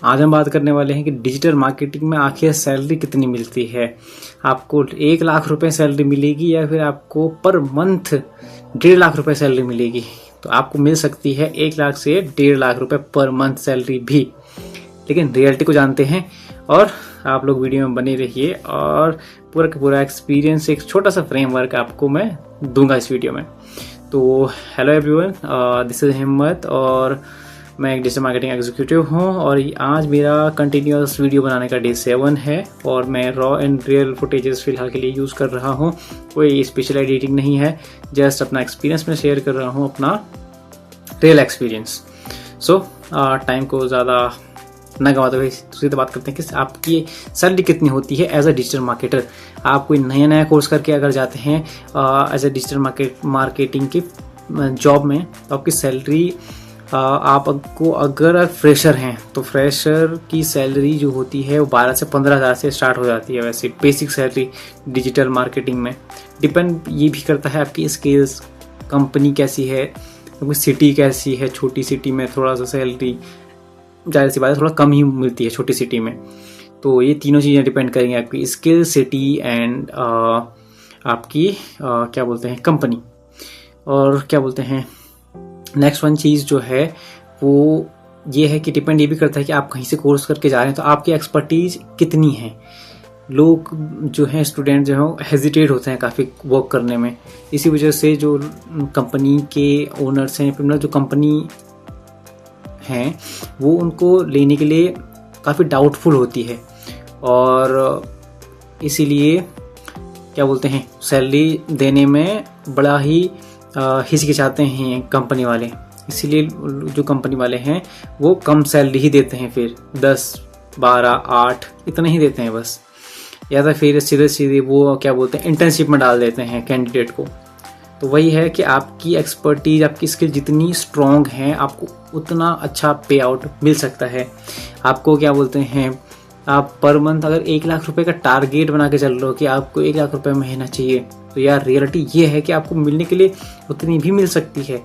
आज हम बात करने वाले हैं कि डिजिटल मार्केटिंग में आखिर सैलरी कितनी मिलती है। आपको 1 लाख रुपए सैलरी मिलेगी या फिर आपको पर मंथ 1.5 लाख रुपए सैलरी मिलेगी। तो आपको मिल सकती है 1 लाख से 1.5 लाख रुपए पर मंथ सैलरी भी। लेकिन रियलिटी को जानते हैं और आप लोग वीडियो में बने रहिए और पूरा का पूरा एक्सपीरियंस, एक छोटा सा फ्रेमवर्क आपको मैं दूंगा इस वीडियो में। तो हेलो एवरीवन, दिस इज हिम्मत और मैं एक डिजिटल मार्केटिंग एग्जीक्यूटिव हूँ और आज मेरा कंटिन्यूअस वीडियो बनाने का डे 7 है और मैं रॉ एंड रियल फुटेजेस फिलहाल के लिए यूज़ कर रहा हूँ। कोई स्पेशल एडिटिंग नहीं है, जस्ट अपना एक्सपीरियंस में शेयर कर रहा हूँ, अपना रियल एक्सपीरियंस। सो टाइम को ज़्यादा न गवाते हुए सीधे बात करते हैं कि आपकी सैलरी कितनी होती है एज अ डिजिटल मार्केटर। आप कोई नया कोर्स करके अगर जाते हैं एज अ डिजिटल मार्केटिंग की जॉब में, तो आपकी सैलरी आपको, अगर फ्रेशर हैं तो फ्रेशर की सैलरी जो होती है वो 12 से 15 हज़ार से स्टार्ट हो जाती है। वैसे बेसिक सैलरी डिजिटल मार्केटिंग में डिपेंड ये भी करता है आपकी स्किल्स, कंपनी कैसी है, सिटी कैसी है। छोटी सिटी में थोड़ा सा सैलरी ज़्यादा सी बात है, थोड़ा कम ही मिलती है छोटी सिटी में। तो ये तीनों चीज़ें डिपेंड करेंगी, आपकी स्किल, सिटी एंड आपकी क्या बोलते हैं, कंपनी। और क्या बोलते हैं, नेक्स्ट वन चीज़ जो है वो ये है कि डिपेंड ये भी करता है कि आप कहीं से कोर्स करके जा रहे हैं तो आपकी एक्सपर्टीज कितनी है। लोग जो हैं, स्टूडेंट जो हैं, हेजिटेट होते हैं काफ़ी वर्क करने में। इसी वजह से जो कंपनी के ओनर्स हैं, जो कंपनी हैं, वो उनको लेने के लिए काफ़ी डाउटफुल होती है और इसीलिए क्या बोलते हैं, सैलरी देने में बड़ा ही हिचकिचाते हैं कंपनी वाले। इसीलिए जो कंपनी वाले हैं वो कम सैलरी ही देते हैं, फिर 10, 12, 8 इतने ही देते हैं बस। या तो फिर सीधे वो क्या बोलते हैं, इंटर्नशिप में डाल देते हैं कैंडिडेट को। तो वही है कि आपकी एक्सपर्टीज, आपकी स्किल जितनी स्ट्रॉन्ग है, आपको उतना अच्छा पे आउट मिल सकता है। आपको क्या बोलते हैं, आप पर मंथ अगर 1 लाख रुपए का टारगेट बना के चल रहे हो कि आपको 1 लाख रुपए महीना चाहिए, तो यार रियलिटी ये है कि आपको मिलने के लिए उतनी भी मिल सकती है।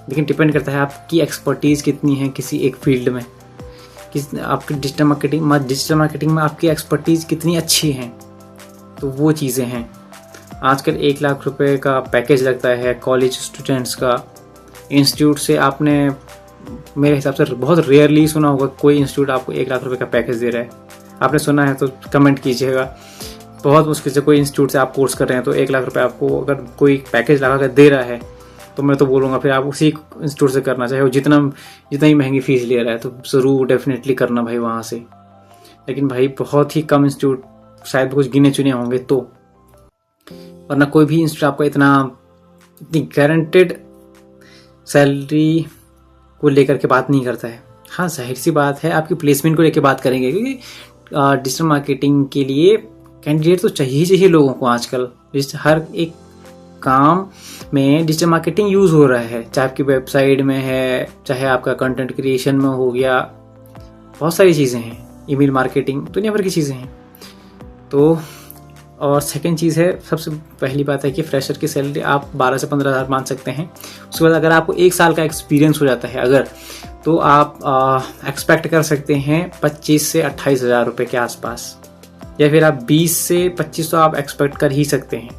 लेकिन डिपेंड करता है आपकी एक्सपर्टीज कितनी है किसी एक फील्ड में, आपकी डिजिटल मार्केटिंग में आपकी एक्सपर्टीज कितनी अच्छी है। तो वो चीज़ें हैं। आजकल 1 लाख रुपए का पैकेज लगता है कॉलेज स्टूडेंट्स का। इंस्टीट्यूट से आपने मेरे हिसाब से बहुत रेयरली सुना होगा कोई इंस्टीट्यूट आपको 1 लाख रुपए का पैकेज दे रहा है। आपने सुना है तो कमेंट कीजिएगा। बहुत मुश्किल से कोई इंस्टीट्यूट से आप कोर्स कर रहे हैं तो 1 लाख रुपए आपको अगर कोई पैकेज लगा कर दे रहा है, तो मैं तो बोलूँगा फिर आप उसी इंस्टीट्यूट से करना, चाहे वो जितना ही महंगी फीस ले रहा है, तो ज़रूर डेफिनेटली करना भाई वहाँ से। लेकिन भाई बहुत ही कम इंस्टीट्यूट, शायद कुछ गिने चुने होंगे तो, वरना कोई भी इंस्टीट्यूट आपको इतनी गारंटेड सैलरी को लेकर के बात नहीं करता है। हाँ, जाहिर सी बात है आपकी प्लेसमेंट को लेकर बात करेंगे, क्योंकि डिजिटल मार्केटिंग के लिए कैंडिडेट तो चाहिए लोगों को। आजकल हर एक काम में डिजिटल मार्केटिंग यूज़ हो रहा है, चाहे आपकी वेबसाइट में है, चाहे आपका कंटेंट क्रिएशन में हो गया, बहुत सारी चीज़ें हैं, ईमेल मार्केटिंग, दुनिया भर की चीज़ें हैं। तो और सेकंड चीज़ है, सबसे पहली बात है कि फ्रेशर की सैलरी आप 12 से 15 हज़ार मान सकते हैं। उसके बाद अगर आपको 1 साल का एक्सपीरियंस हो जाता है अगर, तो आप एक्सपेक्ट कर सकते हैं 25 से 28 हज़ार रुपये के आसपास, या फिर आप 20 से 25 तो आप एक्सपेक्ट कर ही सकते हैं।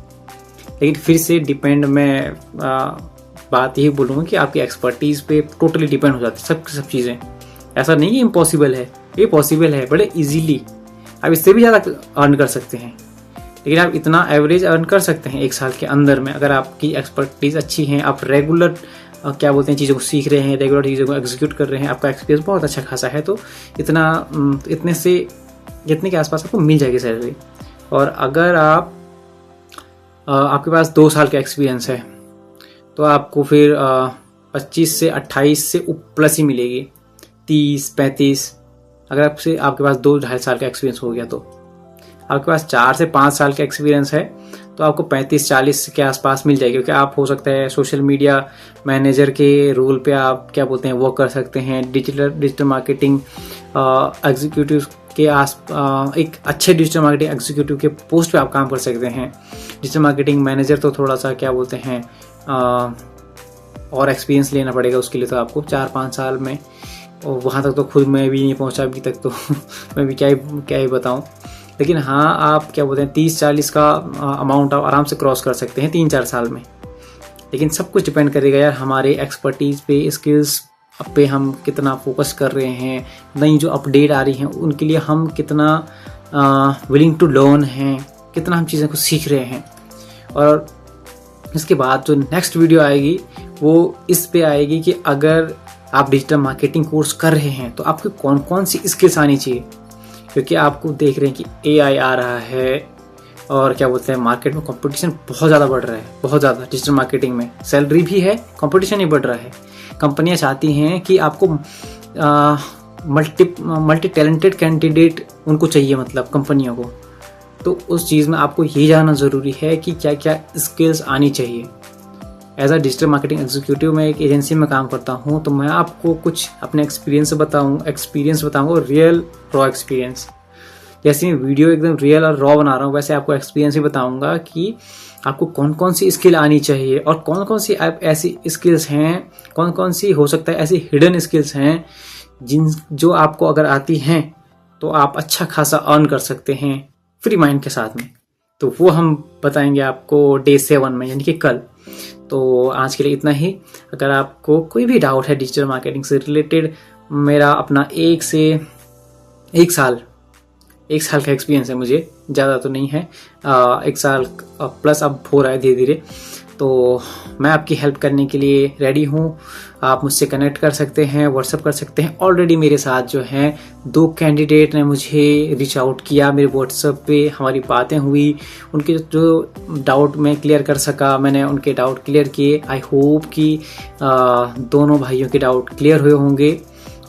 लेकिन फिर से डिपेंड, मैं बात यही बोलूँगा कि आपकी एक्सपर्टीज़ पे टोटली डिपेंड हो जाती है सब चीज़ें। ऐसा नहीं है इम्पॉसिबल है, ये पॉसिबल है बड़े इजीली। आप इससे भी ज़्यादा अर्न कर सकते हैं, लेकिन आप इतना एवरेज अर्न कर सकते हैं 1 साल के अंदर में, अगर आपकी एक्सपर्टीज़ अच्छी है, आप रेगुलर क्या बोलते हैं चीज़ों को सीख रहे हैं, रेगुलर चीज़ों को एग्जीक्यूट कर रहे हैं, आपका एक्सपीरियंस बहुत अच्छा खासा है, तो इतने के आसपास आपको मिल जाएगी सैलरी। और अगर आपके पास 2 साल का एक्सपीरियंस है तो आपको फिर 25 से 28 से प्लस ही मिलेगी, 30, 35। अगर आपके पास 2-2.5 साल का एक्सपीरियंस हो गया, तो आपके पास 4 से 5 साल का एक्सपीरियंस है तो आपको 35-40 के आसपास मिल जाएगी। क्योंकि आप हो सकता है सोशल मीडिया मैनेजर के रोल पे आप क्या बोलते हैं वो कर सकते हैं, डिजिटल मार्केटिंग एग्जीक्यूटिव के एक अच्छे डिजिटल मार्केटिंग एग्जीक्यूटिव के पोस्ट पे आप काम कर सकते हैं। डिजिटल मार्केटिंग मैनेजर तो थोड़ा सा क्या बोलते हैं और एक्सपीरियंस लेना पड़ेगा उसके लिए, तो आपको 4-5 साल में और वहाँ तक तो खुद मैं भी नहीं पहुँचा अभी तक तो मैं भी क्या ही बताऊँ। लेकिन हाँ, आप क्या बोलते हैं 30-40 का अमाउंट आप आराम से क्रॉस कर सकते हैं 3-4 साल में। लेकिन सब कुछ डिपेंड करेगा यार हमारे एक्सपर्टीज़ पे, स्किल्स पे हम कितना फोकस कर रहे हैं, नई जो अपडेट आ रही हैं उनके लिए हम कितना विलिंग टू लर्न हैं, कितना हम चीज़ों को सीख रहे हैं। और इसके बाद जो नेक्स्ट वीडियो आएगी वो इस पे आएगी कि अगर आप डिजिटल मार्केटिंग कोर्स कर रहे हैं तो आपको कौन कौन सी स्किल्स आनी चाहिए, क्योंकि आपको देख रहे हैं कि AI आ रहा है और क्या बोलते हैं मार्केट में कंपटीशन बहुत ज़्यादा बढ़ रहा है, बहुत ज़्यादा। डिजिटल मार्केटिंग में सैलरी भी है, कंपटीशन ही बढ़ रहा है। कंपनियां चाहती हैं कि आपको मल्टी टैलेंटेड कैंडिडेट उनको चाहिए, मतलब कंपनियों को। तो उस चीज़ में आपको ये जानना ज़रूरी है कि क्या क्या स्किल्स आनी चाहिए। As a digital marketing executive मैं एक एजेंसी में काम करता हूँ, तो मैं आपको कुछ अपने एक्सपीरियंस बताऊँगा, रियल रॉ एक्सपीरियंस। जैसे मैं वीडियो एकदम रियल और रॉ बना रहा हूँ, वैसे आपको एक्सपीरियंस ही बताऊँगा कि आपको कौन कौन सी स्किल आनी चाहिए और कौन कौन सी ऐसी स्किल्स हैं, कौन कौन सी हो सकता है ऐसी हिडन स्किल्स हैं जो आपको अगर आती हैं तो आप अच्छा खासा अर्न कर सकते हैं फ्री माइंड के साथ में। तो वो हम बताएंगे आपको Day 7 में, यानी कि कल। तो आज के लिए इतना ही। अगर आपको कोई भी डाउट है डिजिटल मार्केटिंग से रिलेटेड, मेरा अपना 1 साल का एक्सपीरियंस है, मुझे ज़्यादा तो नहीं है, 1 साल प्लस अब हो रहा है धीरे धीरे। तो मैं आपकी हेल्प करने के लिए रेडी हूँ। आप मुझसे कनेक्ट कर सकते हैं, व्हाट्सअप कर सकते हैं। ऑलरेडी मेरे साथ जो हैं 2 कैंडिडेट ने मुझे रीच आउट किया मेरे व्हाट्सएप पे, हमारी बातें हुई, उनके जो डाउट मैं क्लियर कर सका, मैंने उनके डाउट क्लियर किए। आई होप कि दोनों भाइयों के डाउट क्लियर हुए होंगे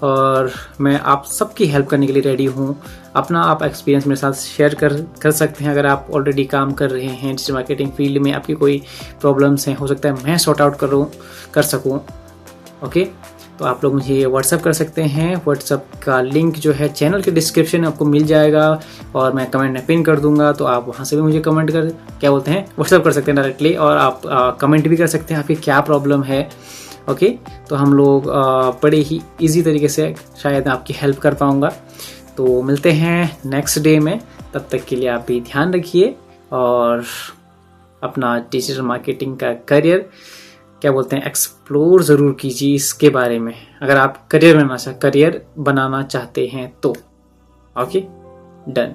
और मैं आप सबकी हेल्प करने के लिए रेडी हूँ। अपना आप एक्सपीरियंस मेरे साथ शेयर कर सकते हैं। अगर आप ऑलरेडी काम कर रहे हैं डिजिटल मार्केटिंग फील्ड में, आपकी कोई प्रॉब्लम्स हैं, हो सकता है मैं सॉर्ट आउट कर सकूँ। ओके, तो आप लोग मुझे व्हाट्सअप कर सकते हैं। व्हाट्सअप का लिंक जो है चैनल के डिस्क्रिप्शन में आपको मिल जाएगा और मैं कमेंट में पिन कर दूंगा, तो आप वहाँ से भी मुझे व्हाट्सअप कर सकते हैं डायरेक्टली। और आप कमेंट भी कर सकते हैं आपकी क्या प्रॉब्लम है। ओके, तो हम लोग बड़े ही इजी तरीके से शायद आपकी हेल्प कर पाऊँगा। तो मिलते हैं नेक्स्ट डे में, तब तक के लिए आप भी ध्यान रखिए और अपना डिजिटल मार्केटिंग का करियर एक्सप्लोर ज़रूर कीजिए इसके बारे में, अगर आप करियर बनाना चाहते हैं तो। Okay, done.